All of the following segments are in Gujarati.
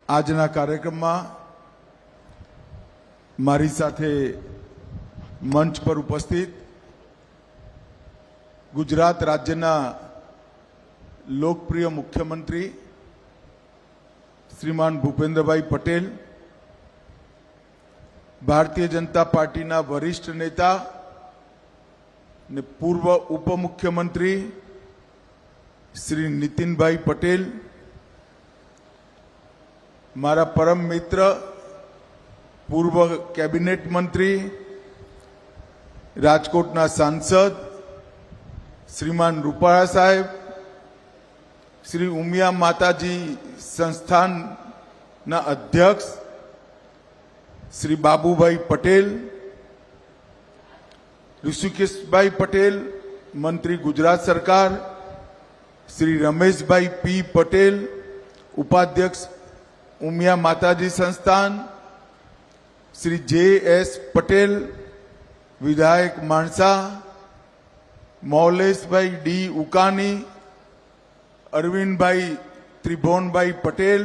આજના કાર્યક્રમમાં મારી સાથે મંચ પર ઉપસ્થિત ગુજરાત રાજ્યના લોકપ્રિય મુખ્યમંત્રી શ્રીમાન ભૂપેન્દ્રભાઈ પટેલ, ભારતીય જનતા પાર્ટીના વરિષ્ઠ નેતા ને પૂર્વ ઉપમુખ્યમંત્રી શ્રી નીતિનભાઈ પટેલ, મારા પરમ મિત્ર પૂર્વ કેબિનેટ મંત્રી રાજકોટના સાંસદ શ્રીમાન રૂપાળા સાહેબ, શ્રી ઉમિયા માતાજી સંસ્થાનના અધ્યક્ષ શ્રી બાબુભાઈ પટેલ, ઋષિકેશભાઈ પટેલ મંત્રી ગુજરાત સરકાર, શ્રી રમેશભાઈ પી પટેલ ઉપાધ્યક્ષ ઉમિયા માતાજી સંસ્થાન, શ્રી જે.એસ. પટેલ વિધાયક Mansa, Mauleshbhai D Ukani, Arvindbhai Tribhuvanbhai Patel,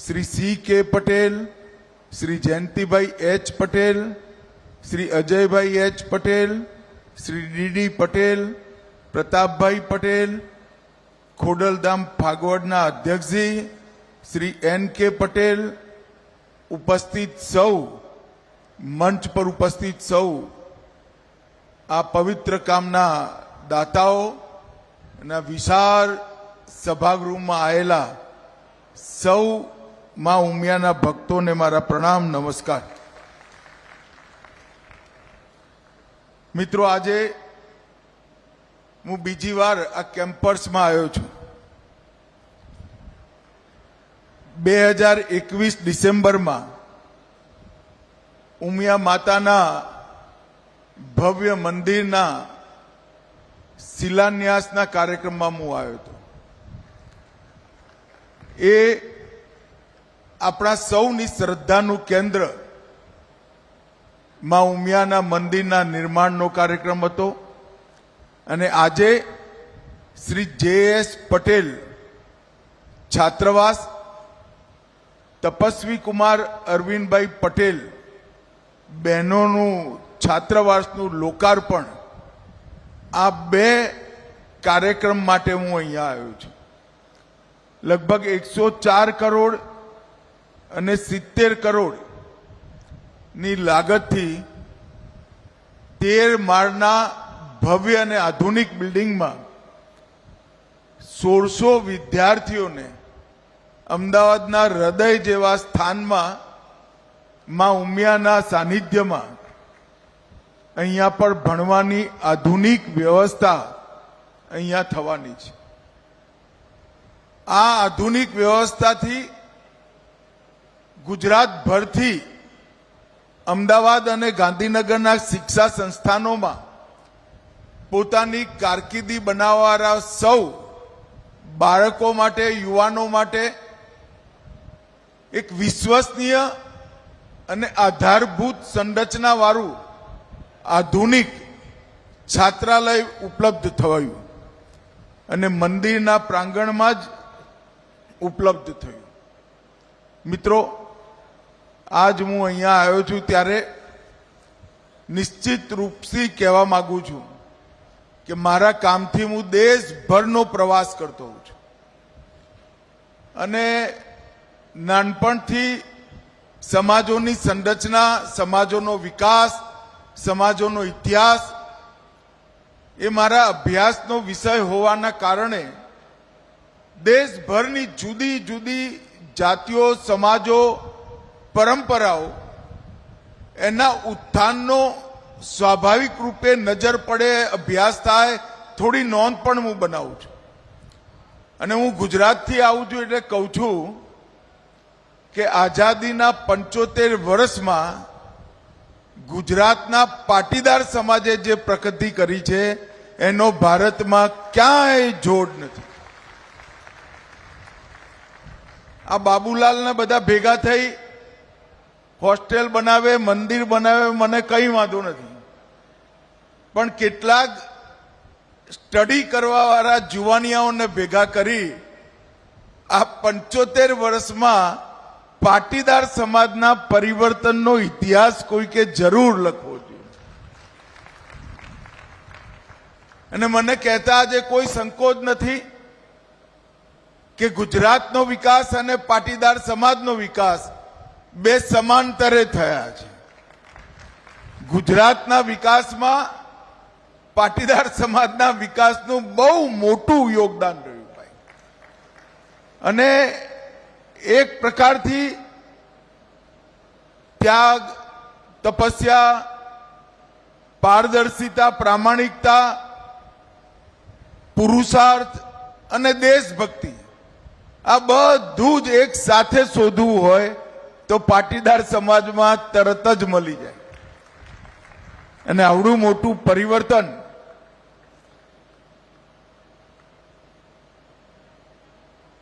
Shri C K. Patel, Shri Jayantibhai H. Patel, Shri Ajaybhai H. Patel, Shri D D. Patel, Pratapbhai Patel, Khodaldham ફાગવડના અધ્યક્ષજી શ્રી એન.કે. પટેલ, ઉપસ્થિત સૌ, મંચ પર ઉપસ્થિત સૌ આ પવિત્ર કામના દાતાઓ અને વિશાળ સભાગૃહમાં આવેલા સૌ માં ઉમિયાના ભક્તોને મારા પ્રણામ, નમસ્કાર. મિત્રો, આજે હું બીજી વાર આ કેમ્પસમાં આવ્યો છું. 2021 ડિસેમ્બરમાં ઉમિયા માતાના ભવ્ય મંદિરના શિલાન્યાસના કાર્યક્રમમાં હું આવ્યો હતો. એ આપણા સૌની શ્રદ્ધાનું કેન્દ્ર માં ઉમિયાના મંદિરના નિર્માણનો કાર્યક્રમ હતો. અને આજે શ્રી જે.એસ. પટેલ છાત્રાવાસ, તપસ્વી કુમાર અરવિંદભાઈ પટેલ બહેનોનું છાત્રાવાસનું લોકાર્પણ, આ બે કાર્યક્રમ માટે હું અહીંયા આવ્યો છું. લગભગ 104 કરોડ અને 70 કરોડ ની લાગતથી 13 માળના ભવ્ય અને આધુનિક બિલ્ડિંગમાં 1600 વિદ્યાર્થીઓને અમદાવાદના હૃદય જેવા સ્થાનમાં માં ઉમિયાના સાનિધ્યમાં અહીંયા પર ભણવાની આધુનિક વ્યવસ્થા અહીંયા થવાની છે. આ આધુનિક વ્યવસ્થાથી ગુજરાતભરથી અમદાવાદ અને ગાંધીનગરના શિક્ષા સંસ્થાનોમાં પોતાની કારકિર્દી બનાવવાના સૌ બાળકો માટે, યુવાનો માટે એક વિશ્વસનીય અને આધારભૂત સંરચનાવાળું આધુનિક છાત્રાલય ઉપલબ્ધ થયું અને મંદિરના પ્રાંગણમાં જ ઉપલબ્ધ થયું. મિત્રો, આજ હું અહીંયા આવ્યો છું ત્યારે નિશ્ચિત રૂપથી કહેવા માંગુ છું કે મારા કામથી હું દેશભરનો પ્રવાસ કરતો હોઉં છું અને નાનપણથી સમાજોની સંરચના, સમાજોનો વિકાસ, સમાજોનો ઇતિહાસ એ મારા અભ્યાસનો વિષય હોવાના કારણે દેશભરની જુદી જુદી જાતિઓ, સમાજો, પરંપરાઓ એના ઉત્થાનનો સ્વાભાવિક રૂપે નજર પડે, અભ્યાસ થાય, થોડી નોંધ પણ હું બનાવું છું. અને હું ગુજરાતથી આવું છું એટલે કહું છું કે આઝાદીના 75 વર્ષમાં ગુજરાતના પાટીદાર સમાજે જે પ્રગતિ કરી છે એનો ભારતમાં ક્યાંય જોડ નથી. આ બાબુલાલને બધા ભેગા થઈ હોસ્ટેલ બનાવે, મંદિર બનાવે, મને કંઈ વાંધો નથી, પણ કેટલાક સ્ટડી કરવાવાળા જુવાનિયાઓને ભેગા કરી આ 75 વર્ષમાં પાટીદાર સમાજના પરિવર્તનનો ઇતિહાસ કોઈકે જરૂર લખવો જોઈએ. અને મને કહેતા આજે કોઈ સંકોચ નથી કે ગુજરાતનો વિકાસ અને પાટીદાર સમાજનો વિકાસ બે સમાંતરે થયા છે. ગુજરાતના વિકાસમાં પાટીદાર સમાજના વિકાસનું બહુ મોટું યોગદાન રહ્યું ભાઈ. અને એક પ્રકારથી ત્યાગ, તપસ્યા, પારદર્શિતા, પ્રામાણિકતા, પુરુષાર્થ અને દેશભક્તિ આ બધું જ એક સાથે શોધવું હોય તો પાટીદાર સમાજમાં તરત જ મળી જાય. અને આવડું મોટું પરિવર્તન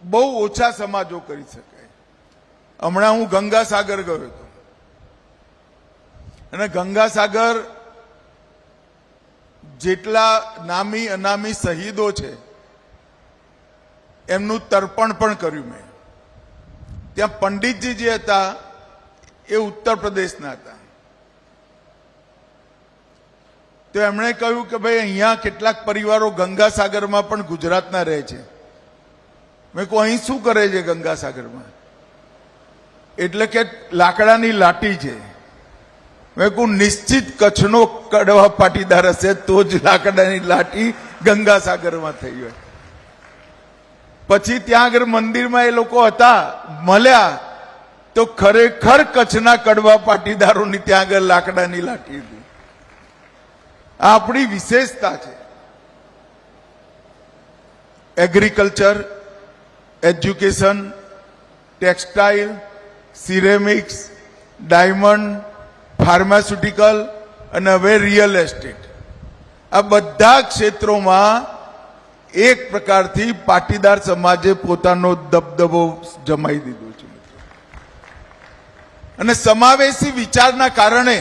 બહુ ઓછા સમાજો કરી શકે. હમણાં હું ગંગાસાગર ગયો હતો અને ગંગાસાગર જેટલા નામી અનામી શહીદો છે એમનું તર્પણ પણ કર્યું મેં. ત્યાં પંડિતજી જે હતા એ ઉત્તર પ્રદેશના હતા. તો એમણે કહ્યું કે ભાઈ અહીંયા કેટલાક પરિવારો ગંગાસાગરમાં પણ ગુજરાતના રહે છે. મેં કહું અહીં શું કરે છે ગંગાસાગરમાં? એટલે કે લાકડાની લાઠી છે. મેં કહું નિશ્ચિત કચ્છનો કડવા પાટીદાર હશે તો જ લાકડાની લાઠી ગંગાસાગરમાં થઈ હોય. પછી ત્યાં આગળ મંદિરમાં એ લોકો હતા, મળ્યા તો ખરેખર કચ્છના કડવા પાટીદારોની ત્યાં આગળ લાકડાની લાઠી હતી. આ આપણી વિશેષતા છે. Agriculture, education, textile, ceramics, diamond, pharmaceutical અને હવે રિયલ એસ્ટેટ, આ બધા ક્ષેત્રોમાં એક પ્રકારથી પાટીદાર સમાજે પોતાનો દબદબો જમાઈ દીધો છે. અને સમાવેશી વિચારના કારણે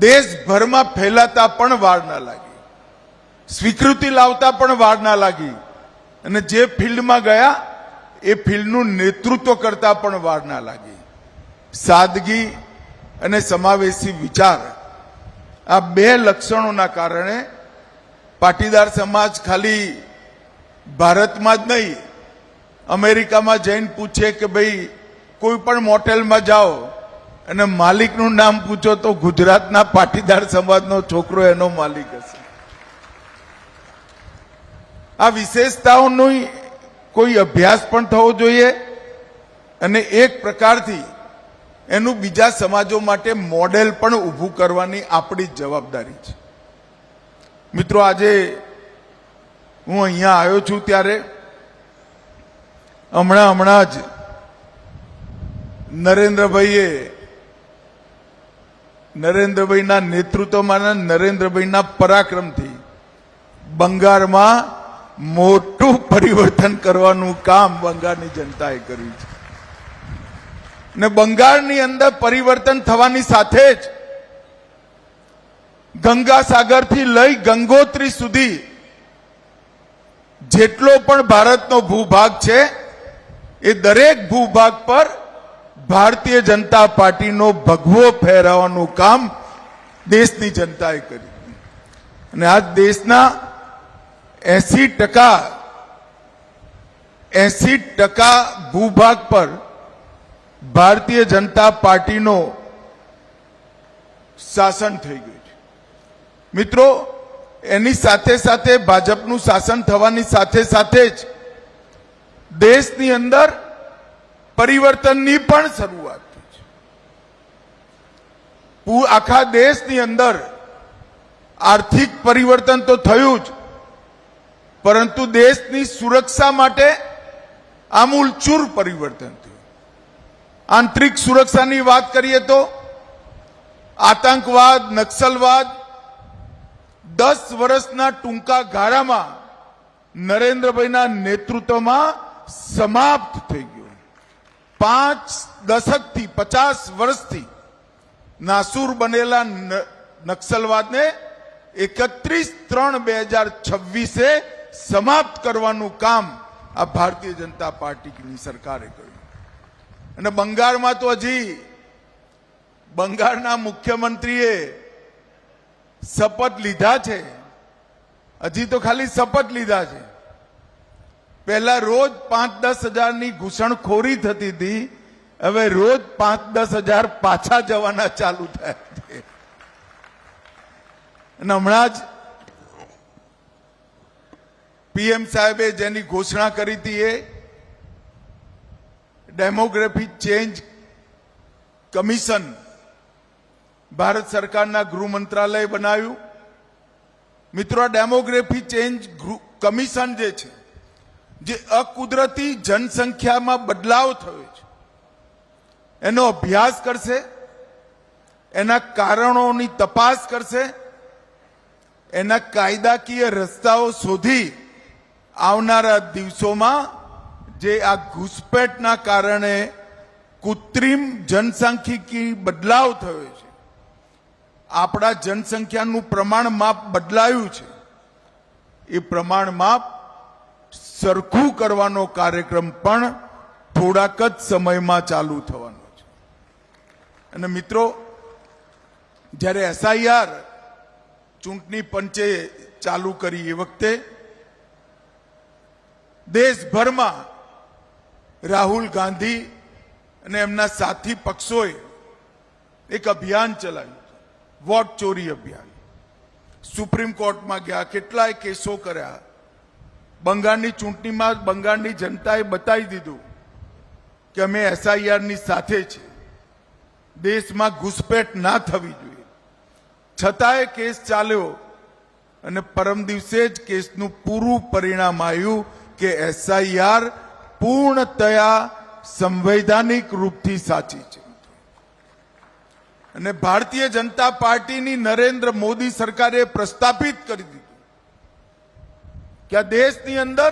દેશભરમાં ફેલાતા પણ વાર ના લાગી, સ્વીકૃતિ લાવતા પણ વાર ના લાગી, અને જે ફિલ્ડમાં ગયા એ ફિલ્ડનું નેતૃત્વ કરતા પણ વાર ના લાગી. સાદગી અને સમાવેશી વિચાર, આ બે લક્ષણોના કારણે પાટીદાર સમાજ ખાલી ભારતમાં જ નહીં, અમેરિકામાં જઈને પૂછે કે ભાઈ કોઈ પણ મોટેલમાં જાઓ અને માલિકનું નામ પૂછો તો ગુજરાતના પાટીદાર સમાજનો છોકરો એનો માલિક હશે. આ વિશેષતાઓનો કોઈ અભ્યાસ પણ થવો જોઈએ અને એક પ્રકારથી એનું બીજા સમાજો માટે મોડેલ પણ ઊભું કરવાની આપણી જવાબદારી છે. મિત્રો, આજે હું અહીંયા આવ્યો છું ત્યારે હમણાં જ નરેન્દ્રભાઈના નેતૃત્વમાં, નરેન્દ્રભાઈના પરાક્રમથી બંગાળમાં મોટું પરિવર્તન કરવાનું કામ બંગાળની જનતાએ કર્યું છે. ને બંગાળની અંદર પરિવર્તન થવાની સાથે જ ગંગાસાગરથી લઈ ગંગોત્રી સુધી જેટલો પણ ભારતનો ભૂભાગ છે એ દરેક ભૂભાગ પર ભારતીય જનતા પાર્ટીનો ભગવો ફેરવવાનું કામ દેશની જનતાએ કર્યું. અને આ દેશના 80% ભૂભાગ પર ભારતીય જનતા પાર્ટીનો શાસન થઈ ગયું છે. મિત્રો, એની સાથે સાથે ભાજપનું શાસન થવાની સાથે સાથે જ દેશની અંદર પરિવર્તનની પણ શરૂઆત થઈ છે. આખા દેશની અંદર આર્થિક પરિવર્તન તો થયું જ, પરંતુ દેશની સુરક્ષા માટે આમૂલચૂર પરિવર્તન થયું. આંતરિક સુરક્ષાની વાત કરીએ તો આતંકવાદ, નક્સલવાદ 10 વર્ષના ટૂંકા ગાળામાં નરેન્દ્રભાઈના નેતૃત્વમાં સમાપ્ત થઈ ગયો. 5 દશકથી 50 વર્ષથી નાસૂર બનેલા નક્સલવાદને 31/3/2026 સમાપ્ત કરવાનું કામ આ ભારતીય જનતા પાર્ટીની સરકારે કર્યું. અને બંગાળમાં તો હજી બંગાળના મુખ્યમંત્રીએ શપથ લીધા છે, હજી તો ખાલી શપથ લીધા છે. પહેલા રોજ 5-10 હજારની ઘૂસણખોરી થતી હતી, હવે રોજ 5-10 હજાર પાછા જવાના ચાલુ થયા છે. અને હમણાં જ પીએમ સાહેબે જેની ઘોષણા કરી હતી એ ડેમોગ્રાફી ચેન્જ કમિશન ભારત સરકારના ગૃહ મંત્રાલય બનાવ્યું. મિત્રો, આ ડેમોગ્રાફી ચેન્જ કમિશન જે છે, જે અકુદરતી જનસંખ્યામાં બદલાવ થયો છે એનો અભ્યાસ કરશે, એના કારણોની તપાસ કરશે, એના કાયદાકીય રસ્તાઓ શોધી આવનારા દિવસોમાં જે આ ઘૂસપેઠના કારણે કૃત્રિમ જનસાંખ્યિકી બદલાવ થયો છે, આપણા જનસંખ્યાનું પ્રમાણ માપ બદલાયું છે, એ પ્રમાણ માપ સરખું કરવાનો કાર્યક્રમ પણ થોડાક જ સમયમાં ચાલુ થવાનો છે. અને મિત્રો, જ્યારે એસઆઈઆર ચૂંટણી પંચે ચાલુ કરી એ વખતે દેશભરમાં રાહુલ ગાંધી અને એમના સાથી પક્ષોએ એક અભિયાન ચલાવ્યું, વોટ ચોરી અભિયાન. સુપ્રીમ કોર્ટમાં ગયા, કેટલાય કેસો કર્યા. બંગાળની ચૂંટણીમાં બંગાળની જનતાએ બતાવી દીધું કે અમે એસઆઈઆરની સાથે છે, દેશમાં ઘૂસપેઠ ના થવી જોઈએ. છતાંય કેસ ચાલ્યો અને પરમ દિવસે જ કેસનું પૂરું પરિણામ આવ્યું કે એસઆઈઆર પૂર્ણતયા સંવૈધાનિક રૂપથી સાચી છે. અને ભારતીય જનતા પાર્ટીની નરેન્દ્ર મોદી સરકારે પ્રસ્થાપિત કરી દીધું કે આ દેશની અંદર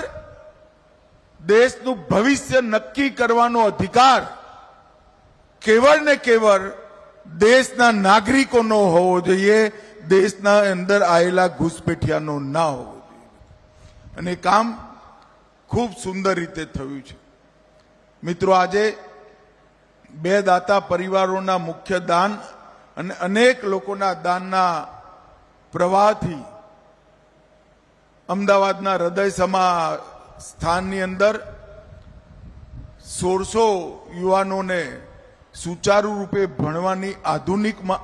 દેશનું ભવિષ્ય નક્કી કરવાનો અધિકાર કેવળ ને કેવળ દેશના નાગરિકોનો હોવો જોઈએ, દેશના અંદર આવેલા ઘૂસપેઠિયાનો ના હોવો જોઈએ. અને કામ ખૂબ સુંદર રીતે થયું છે. મિત્રો, આજે બે દાતા પરિવારોના મુખ્ય દાન અને અનેક લોકોના દાનના પ્રવાહથી અમદાવાદના હૃદયસમા સ્થાનની અંદર 1600 યુવાનોને સુચારુ રૂપે ભણવાની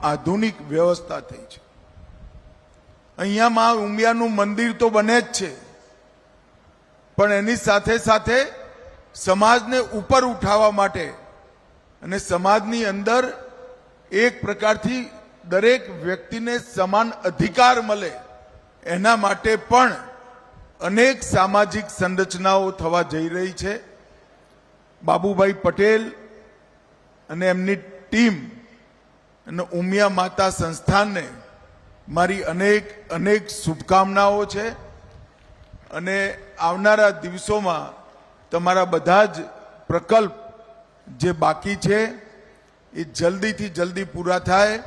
આધુનિક વ્યવસ્થા થઈ છે. અહીંયા માં ઉમિયાનું મંદિર તો બને જ છે, પણ એની સાથે સાથે સમાજને ઉપર ઉઠાવવા માટે અને સમાજની અંદર એક પ્રકારથી દરેક વ્યક્તિને સમાન અધિકાર મળે એના માટે પણ અનેક સામાજિક સંરચનાઓ થવા જઈ રહી છે. બાબુભાઈ પટેલ અને એમની ટીમ અને ઉમિયા માતા સંસ્થાનને મારી અનેક શુભકામનાઓ છે. અને આવનારા દિવસોમાં તમારા બધા જ પ્રકલ્પ જે બાકી છે એ જલ્દીથી જલ્દી પૂરા થાય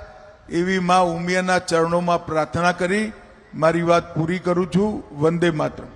એવી મા ઉમિયાના ચરણોમાં પ્રાર્થના કરી મારી વાત પૂરી કરું છું. વંદે માતરમ.